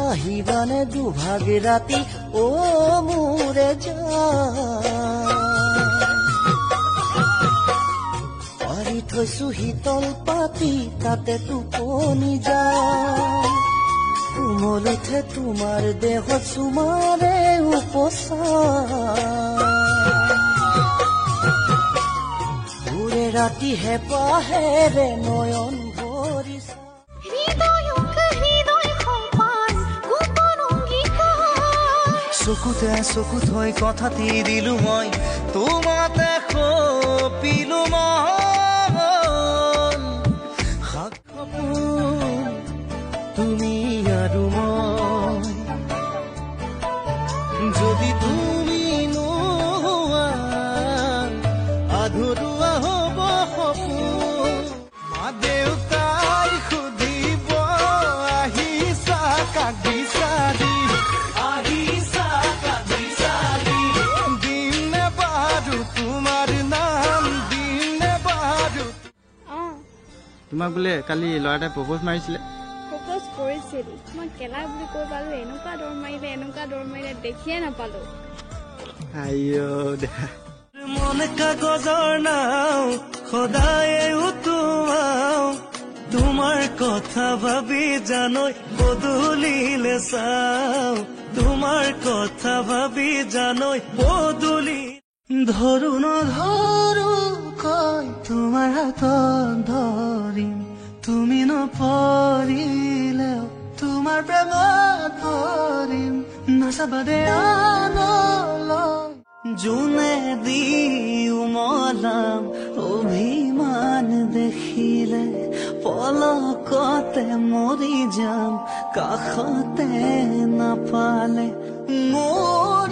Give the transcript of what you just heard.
আহিবানে দুভাগে ৰাতি ও মোৰে পাৰি থৈছো শীতল পাতি তাতে টোপনি যায় কোমল উঠে তোমাৰ দেহত চুমাৰে উপচা ওৰে ৰাতি হেপাহেৰে নয়ন ভৰিছা চকুতে চকুত হৈ কথা দি দিলো মই তোমাতে খপিলো মন তুমি আৰু মই যদি তুমি নোহোৱা আধৰুৱা হ'ব সপোন মা দেউতাই সুধিব আহিছা কাক বিচাৰি তোমাক বোলে কালি ল'ৰা এটাই প্ৰপ'জ মাৰিছিলে প্ৰপ'জ কৰিছিল মই কেলা বুলি কৈ পালো এনেকুৱা দৌৰ মাৰিলে দেখিয়ে নাপালো আইও দেখা মন কাগজৰ নাও সদায় উতুৱাও তোমাৰ কথা ভাবি জানৈ বদলিলে চাও তোমাৰ কথা ভাবি জানৈ বদলি ধৰো নধৰো কয় তোমাৰ হাতত ধৰিম তুমি নপৰিলেও তোমাৰ প্ৰেমত পৰিম নাচাবা দে আনলৈ যোনে দি উমলাম অভিমান দেখিলে পলকতে মৰি যাম কাষতে নাপালে মোৰ